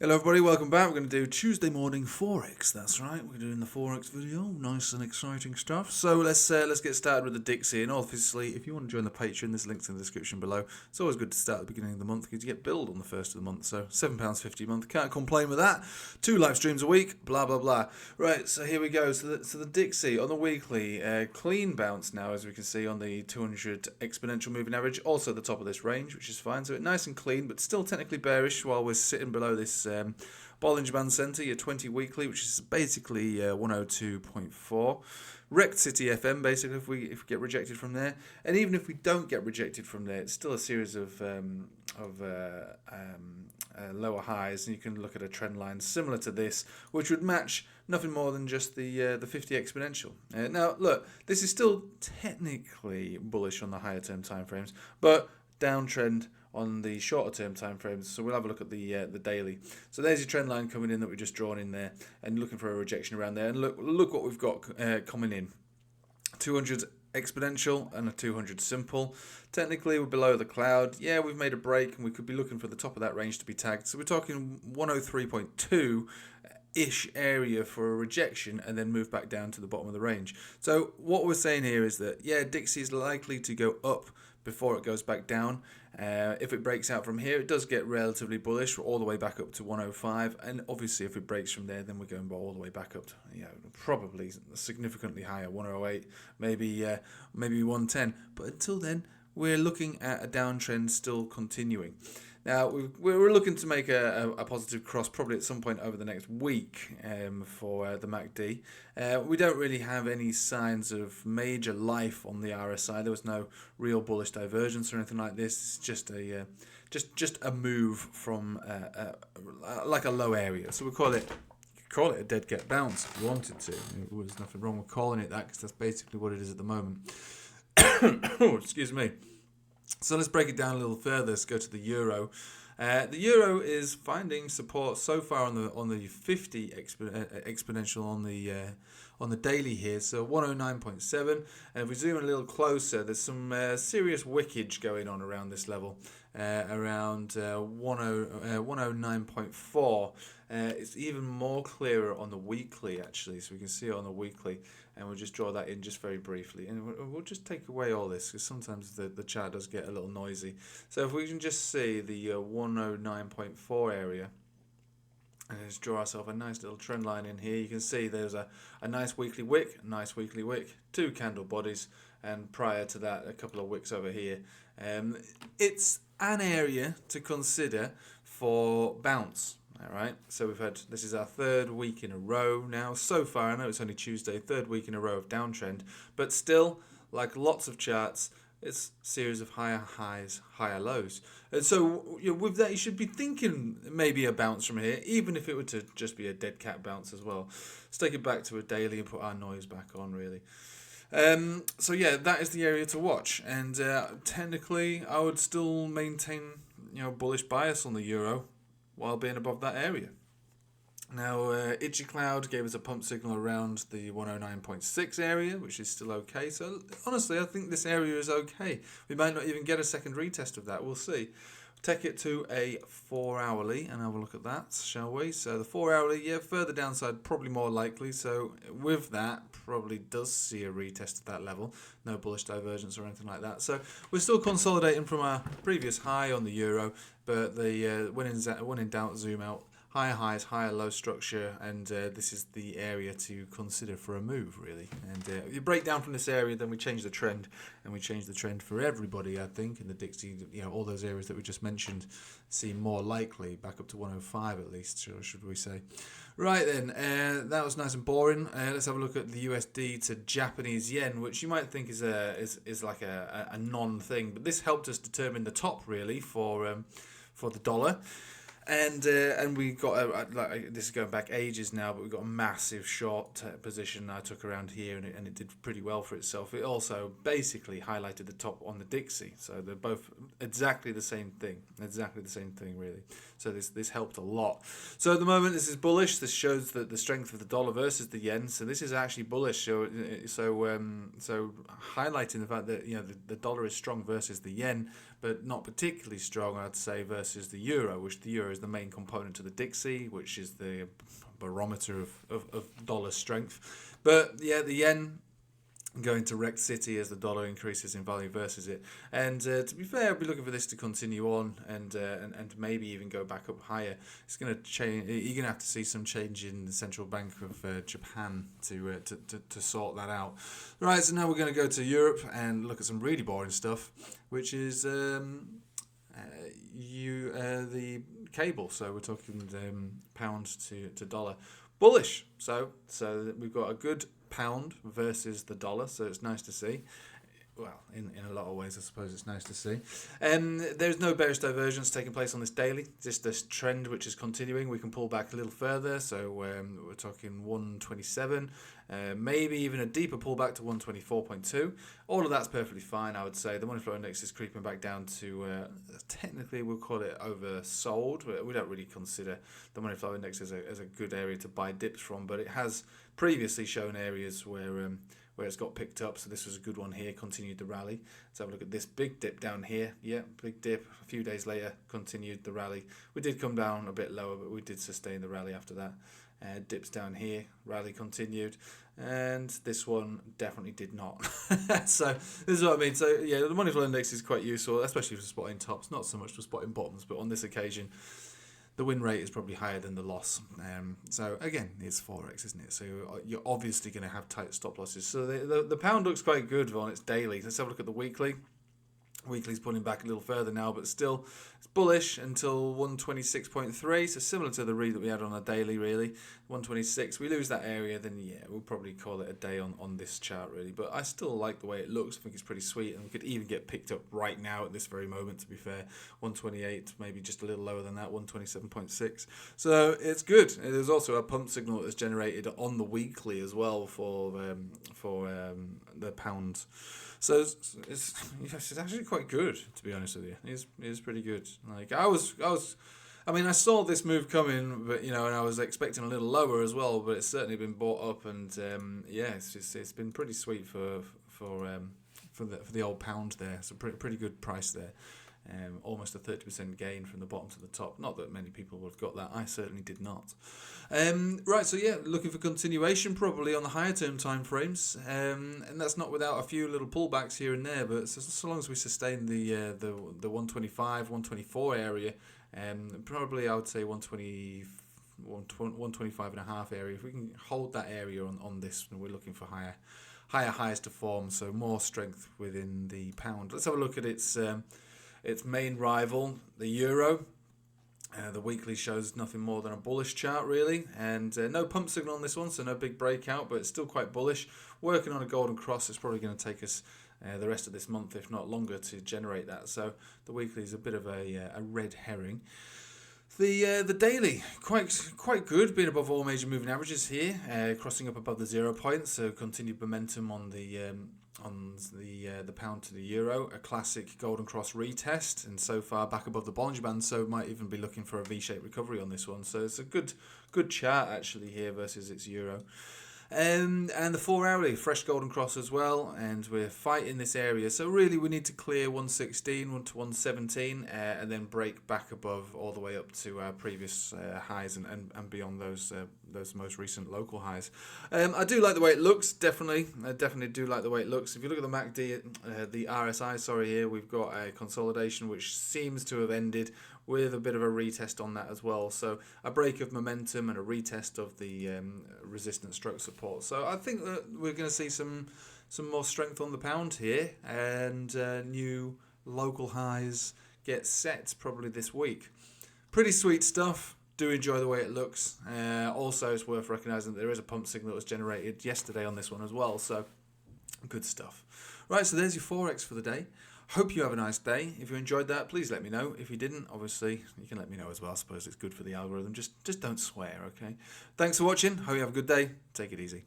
Hello everybody, welcome back. We're going to do Tuesday morning Forex. That's right, we're doing the Forex video. Nice and exciting stuff. So let's get started with the Dixie. And obviously, if you want to join the Patreon, there's links in the description below. It's always good to start at the beginning of the month because you get billed on the first of the month. So £7.50 a month, can't complain with that. 2 live streams a week, blah blah blah. Right, so here we go. So the Dixie on the weekly, clean bounce now, as we can see on the 200 exponential moving average. Also the top of this range, which is fine. So it's nice and clean, but still technically bearish while we're sitting below this Bollinger Band Centre, your 20 weekly, which is basically 102.4. Wrecked City FM, basically, if we get rejected from there. And even if we don't get rejected from there, it's still a series of lower highs. And you can look at a trend line similar to this, which would match nothing more than just the 50 exponential. Now, look, this is still technically bullish on the higher term timeframes, but downtrend on the shorter term time frames. So we'll have a look at the daily. So there's your trend line coming in that we've just drawn in there, and looking for a rejection around there. And look what we've got coming in: 200 exponential and a 200 simple. Technically we're below the cloud. Yeah, we've made a break, and we could be looking for the top of that range to be tagged. So we're talking 103.2 ish area for a rejection, and then move back down to the bottom of the range. So what we're saying here is that, yeah, Dixie is likely to go up before it goes back down. If it breaks out from here, it does get relatively bullish all the way back up to 105, and obviously if it breaks from there, then we're going all the way back up to, probably significantly higher, 108, maybe 110. But until then, we're looking at a downtrend still continuing. Now, we're looking to make a positive cross probably at some point over the next week for the MACD. We don't really have any signs of major life on the RSI. There was no real bullish divergence or anything like this. It's just a move from like a low area. So we call it a dead cat bounce if you wanted to. There's nothing wrong with calling it that, because that's basically what it is at the moment. Oh, excuse me. So let's break it down a little further. Let's go to the euro. The euro is finding support so far on the 50 exponential on the daily here. So 109.7, and if we zoom in a little closer, there's some serious wickage going on around this level, around 109.4. It's even more clearer on the weekly, actually, so we can see it on the weekly, and we'll just draw that in just very briefly, and we'll just take away all this, because sometimes the chart does get a little noisy. So if we can just see the 109.4 area, and just draw ourselves a nice little trend line in here, you can see there's a nice weekly wick, 2 candle bodies, and prior to that a couple of wicks over here. It's an area to consider for bounce. Alright, so this is our 3rd week in a row now. So far, I know it's only Tuesday, 3rd week in a row of downtrend, but still, like lots of charts, it's a series of higher highs, higher lows. And so with that, you should be thinking maybe a bounce from here, even if it were to just be a dead cat bounce as well. Let's take it back to a daily and put our noise back on, really. So yeah, that is the area to watch. And technically, I would still maintain bullish bias on the euro while being above that area. Now, Itchy Cloud gave us a pump signal around the 109.6 area, which is still okay. So honestly, I think this area is okay. We might not even get a second retest of that. We'll see. Take it to a 4-hourly and have a look at that, shall we? So the 4-hourly, yeah, further downside, probably more likely. So with that, probably does see a retest at that level. No bullish divergence or anything like that. So we're still consolidating from our previous high on the euro, but the when in doubt, zoom out. Higher highs, higher low structure, and this is the area to consider for a move, really. And if you break down from this area, then we change the trend, and we change the trend for everybody, I think, in the Dixie. All those areas that we just mentioned seem more likely, back up to 105 at least, should we say. Right then, that was nice and boring. Let's have a look at the USD to Japanese yen, which you might think is like a non-thing, but this helped us determine the top, really, for the dollar. And we got this is going back ages now, but we got a massive short position I took around here, and it did pretty well for itself. It also basically highlighted the top on the Dixie, so they're both exactly the same thing, really. So this helped a lot. So at the moment, this is bullish. This shows that the strength of the dollar versus the yen. So this is actually bullish. So highlighting the fact that the dollar is strong versus the yen, but not particularly strong, I'd say, versus the euro, which the euro is the main component to the Dixie, which is the barometer of dollar strength. But yeah, the yen going to wreck city as the dollar increases in value versus it. And to be fair, I'll be looking for this to continue on and maybe even go back up higher. It's going to change. You're going to have to see some change in the central bank of Japan to sort that out. Right, so now we're going to go to Europe and look at some really boring stuff, which is the cable. So we're talking pound to dollar. Bullish. So we've got a good pound versus the dollar, so it's nice to see. Well, in a lot of ways, I suppose it's nice to see. There's no bearish divergence taking place on this daily. Just this trend which is continuing. We can pull back a little further, so we're talking 127, maybe even a deeper pullback to 124.2. All of that's perfectly fine, I would say. The money flow index is creeping back down to, technically we'll call it oversold. We don't really consider the money flow index as a good area to buy dips from, but it has previously shown areas where it's got picked up, so this was a good one here, continued the rally. Let's have a look at this big dip down here. Yeah, big dip. A few days later, continued the rally. We did come down a bit lower, but we did sustain the rally after that. Dips down here, rally continued, and this one definitely did not. So this is what I mean. So yeah, the money flow index is quite useful, especially for spotting tops, not so much for spotting bottoms, but on this occasion, the win rate is probably higher than the loss. So again, it's Forex, isn't it? So you're obviously going to have tight stop losses. So the pound looks quite good on its daily. Let's have a look at the weekly. Weekly's pulling back a little further now, but still it's bullish until 126.3. So similar to the read that we had on a daily, really. 126. We lose that area, then yeah, we'll probably call it a day on this chart, really. But I still like the way it looks. I think it's pretty sweet, and we could even get picked up right now at this very moment, to be fair. 128, maybe just a little lower than that, 127.6. So it's good. There's also a pump signal that's generated on the weekly as well for the pound. So it's actually quite good, to be honest with you. It is pretty good. Like I saw this move coming, but and I was expecting a little lower as well, but it's certainly been bought up, and it's been pretty sweet for the old pound there. It's a pretty good price there. Almost a 30% gain from the bottom to the top. Not that many people would have got that. I certainly did not. Right, so yeah, looking for continuation probably on the higher term time frames, and that's not without a few little pullbacks here and there. But so long as we sustain the 125, 124 area, probably I would say 125 and a half area. If we can hold that area on this, we're looking for higher highs to form. So more strength within the pound. Let's have a look at its main rival, the euro. The weekly shows nothing more than a bullish chart, really, and no pump signal on this one, so no big breakout, but it's still quite bullish. Working on a golden cross. It's probably going to take us the rest of this month, if not longer, to generate that. So the weekly is a bit of a red herring. The daily, quite good, being above all major moving averages here, crossing up above the 0 point, so continued momentum on the pound to the euro, a classic golden cross retest, and so far back above the Bollinger Band, so might even be looking for a V-shaped recovery on this one. So it's a good chart actually here versus its euro. And the 4 hourly, fresh golden cross as well, and we're fighting this area. So really we need to clear 116 to 117 and then break back above all the way up to our previous highs and beyond those most recent local highs. I do like the way it looks, definitely. I definitely do like the way it looks. If you look at the MACD, the RSI, here, we've got a consolidation which seems to have ended with a bit of a retest on that as well. So a break of momentum and a retest of the resistance stroke support. So I think that we're going to see some more strength on the pound here, and new local highs get set probably this week. Pretty sweet stuff. Do enjoy the way it looks. Also, it's worth recognising that there is a pump signal that was generated yesterday on this one as well. So good stuff. Right, so there's your Forex for the day. Hope you have a nice day. If you enjoyed that, please let me know. If you didn't, obviously, you can let me know as well. I suppose it's good for the algorithm. Just don't swear, okay? Thanks for watching. Hope you have a good day. Take it easy.